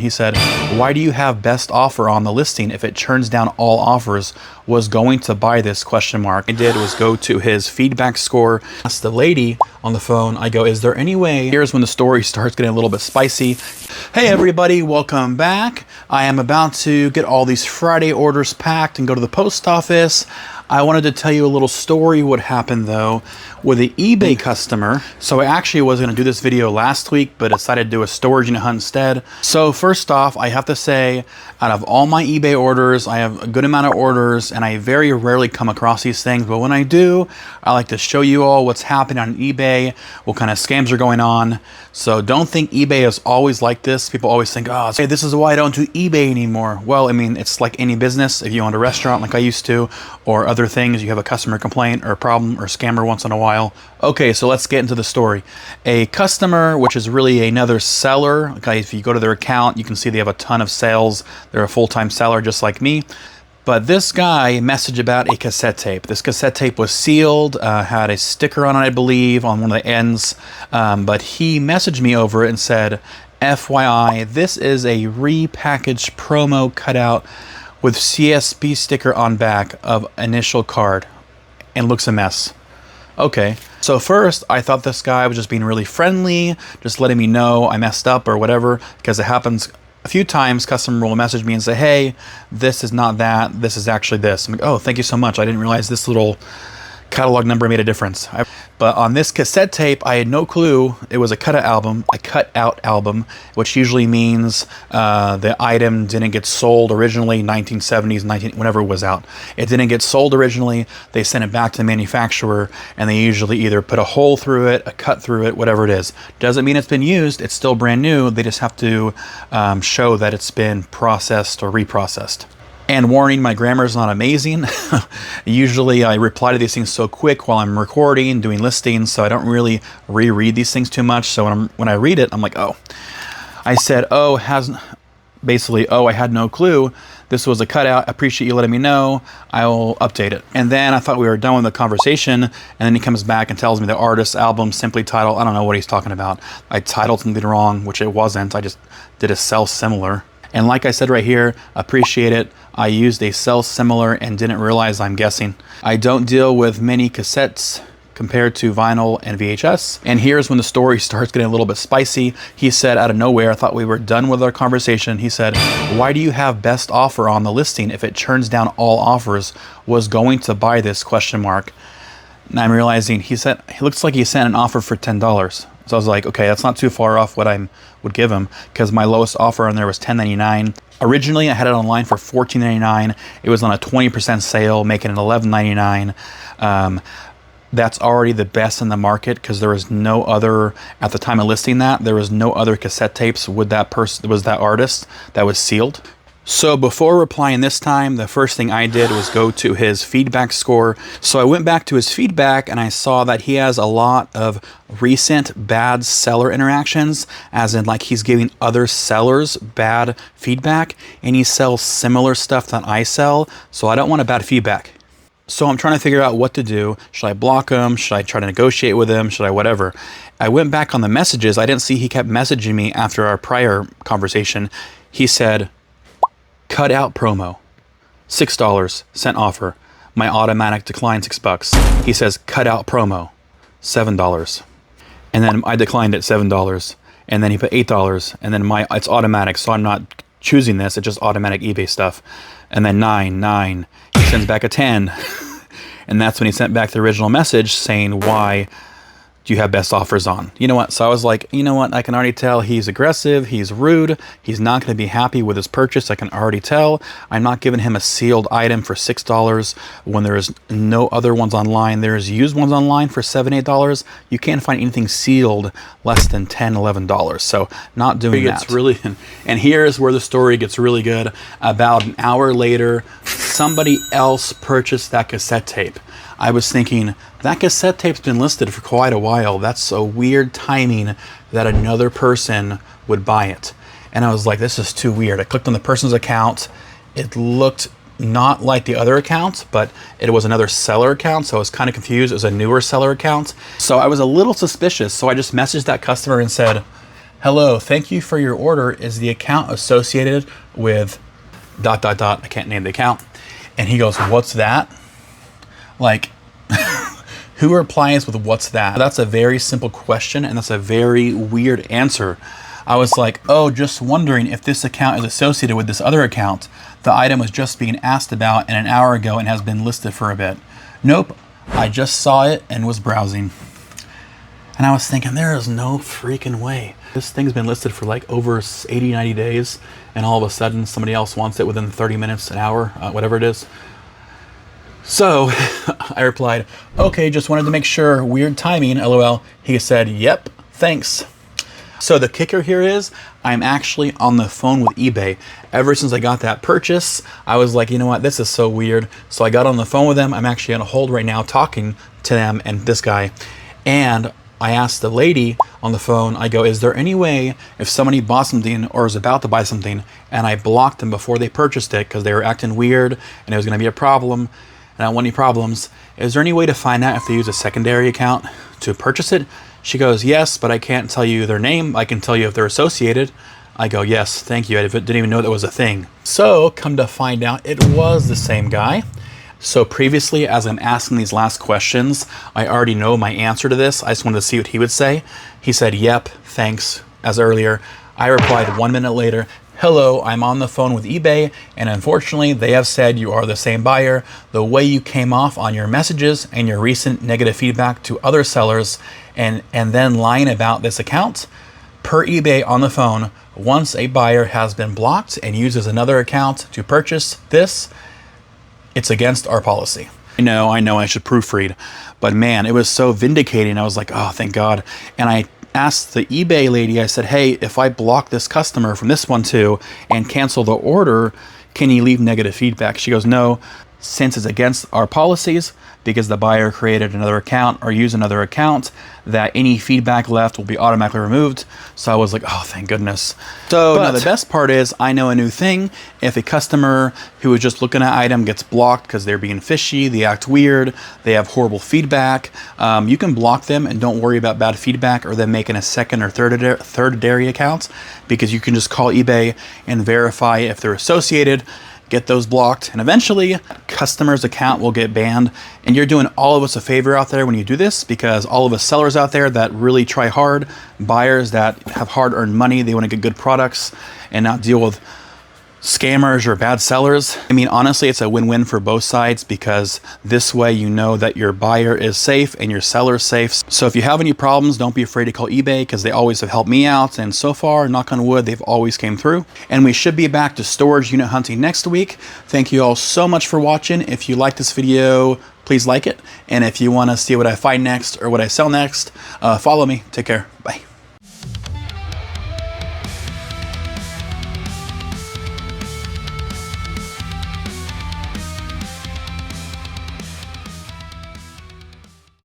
He said, why do you have best offer on the listing if it turns down all offers? Was going to buy this, question mark. I did was go to his feedback score, asked the lady on the phone, I go, is there any way? Here's when the story starts getting a little bit spicy. Hey everybody, welcome back. I am about to get all these Friday orders packed and go to the post office. I wanted to tell you a little story what happened though with an eBay customer. So I actually was going to do this video last week, but decided to do a storage unit hunt instead. So first off, I have to say, out of all my eBay orders, I have a good amount of orders and I very rarely come across these things. But when I do, I like to show you all what's happening on eBay, what kind of scams are going on. So don't think eBay is always like this. People always think, oh, hey, this is why I don't do eBay anymore. Well, I mean, it's like any business. If you own a restaurant like I used to, or other things, you have a customer complaint or a problem or scammer once in a while. Okay, so let's get into the story. A customer, which is really another seller, okay, if you go to their account, you can see they have a ton of sales. They're a full-time seller just like me. But this guy messaged about a cassette tape. This cassette tape was sealed, had a sticker on it, I believe, on one of the ends. But he messaged me over it and said, FYI, this is a repackaged promo cutout with CSB sticker on back of initial card and looks a mess. Okay, so first I thought this guy was just being really friendly, just letting me know I messed up or whatever, because it happens a few times. Customer will message me and say, hey, this is not that, this is actually this. I'm like, oh, thank you so much. I didn't realize this little catalog number made a difference. But on this cassette tape, I had no clue it was a cutout album, which usually means the item didn't get sold originally, 1970s, whenever it was out. It didn't get sold originally. They sent it back to the manufacturer, and they usually either put a hole through it, a cut through it, whatever it is. Doesn't mean it's been used. It's still brand new. They just have to show that it's been processed or reprocessed. And warning, my grammar is not amazing. Usually I reply to these things so quick while I'm recording, doing listings, so I don't really reread these things too much. So when I read it, I'm like, oh. I said, oh, I had no clue. This was a cutout. Appreciate you letting me know. I will update it. And then I thought we were done with the conversation, and then he comes back and tells me the artist's album simply titled, I don't know what he's talking about. I titled something wrong, which it wasn't. I just did a sell similar. And like I said right here, appreciate it. I used a sell similar and didn't realize I'm guessing. I don't deal with many cassettes compared to vinyl and VHS. And here's when the story starts getting a little bit spicy. He said out of nowhere, I thought we were done with our conversation. He said, why do you have best offer on the listing if it turns down all offers? Was going to buy this, question mark. And I'm realizing he looks like he sent an offer for $10. So I was like, okay, that's not too far off what I would give him, because my lowest offer on there was $10.99. Originally, I had it online for $14.99. It was on a 20% sale, making it $11.99. That's already the best in the market, because there was no other, at the time of listing that, there was no other cassette tapes with that artist that was sealed. So before replying this time, the first thing I did was go to his feedback score. So I went back to his feedback and I saw that he has a lot of recent bad seller interactions, as in like he's giving other sellers bad feedback, and he sells similar stuff that I sell. So I don't want a bad feedback. So I'm trying to figure out what to do. Should I block him? Should I try to negotiate with him? Should I whatever? I went back on the messages. I didn't see he kept messaging me after our prior conversation. He said, cut out promo, $6, sent offer. My automatic decline $6. He says, cut out promo, $7. And then I declined it $7. And then he put $8. And then it's automatic, so I'm not choosing this. It's just automatic eBay stuff. And then 9. He sends back a 10. And that's when he sent back the original message saying, why do you have best offers on? You know what? So I was like, you know what? I can already tell he's aggressive. He's rude. He's not going to be happy with his purchase. I can already tell. I'm not giving him a sealed item for $6 when there is no other ones online. There's used ones online for $7, $8. You can't find anything sealed less than $10, $11. So not doing that. And here's where the story gets really good. About an hour later, somebody else purchased that cassette tape. I was thinking, that cassette tape's been listed for quite a while. That's a weird timing that another person would buy it. And I was like, this is too weird. I clicked on the person's account. It looked not like the other account, but it was another seller account, so I was kind of confused. It was a newer seller account. So I was a little suspicious. So I just messaged that customer and said, hello, thank you for your order. Is the account associated with ... I can't name the account. And he goes, what's that? Like, who replies with what's that? That's a very simple question, and that's a very weird answer. I was like, oh, just wondering if this account is associated with this other account. The item was just being asked about an hour ago and has been listed for a bit. Nope, I just saw it and was browsing. And I was thinking, there is no freaking way. This thing's been listed for like over 80, 90 days, and all of a sudden somebody else wants it within 30 minutes, an hour, whatever it is. So I replied, okay, just wanted to make sure, weird timing, LOL. He said, yep, thanks. So the kicker here is I'm actually on the phone with eBay. Ever since I got that purchase, I was like, you know what, this is so weird. So I got on the phone with them. I'm actually on a hold right now talking to them and this guy. And I asked the lady on the phone, I go, is there any way if somebody bought something or is about to buy something and I blocked them before they purchased it because they were acting weird and it was going to be a problem and I don't want any problems, is there any way to find out if they use a secondary account to purchase it? She goes, yes, but I can't tell you their name. I can tell you if they're associated. I go, yes, thank you. I didn't even know that was a thing. So come to find out, it was the same guy. So previously, as I'm asking these last questions, I already know my answer to this. I just wanted to see what he would say. He said, yep, thanks, as earlier. I replied 1 minute later, hello, I'm on the phone with eBay, and unfortunately, they have said you are the same buyer. The way you came off on your messages and your recent negative feedback to other sellers and then lying about this account, per eBay on the phone, once a buyer has been blocked and uses another account to purchase this, it's against our policy. I know I should proofread, but man, it was so vindicating. I was like, oh, thank God. And I asked the eBay lady, I said, hey, if I block this customer from this one too and cancel the order, can you leave negative feedback? She goes, no, since it's against our policies, because the buyer created another account or used another account, that any feedback left will be automatically removed. So I was like, oh, thank goodness. So now the best part is I know a new thing. If a customer who was just looking at an item gets blocked because they're being fishy, they act weird, they have horrible feedback, you can block them and don't worry about bad feedback or them making a second or third account, because you can just call eBay and verify if they're associated, get those blocked, and eventually customer's account will get banned. And you're doing all of us a favor out there when you do this, because all of us sellers out there that really try hard, buyers that have hard-earned money, they want to get good products and not deal with scammers or bad sellers. I mean, honestly, it's a win-win for both sides, because this way you know that your buyer is safe and your seller is safe. So if you have any problems, don't be afraid to call eBay, because they always have helped me out, and so far, knock on wood, they've always came through. And we should be back to storage unit hunting next week. Thank you all so much for watching. If you like this video, please like it, and if you want to see what I find next or what I sell next, follow me. Take care. Bye.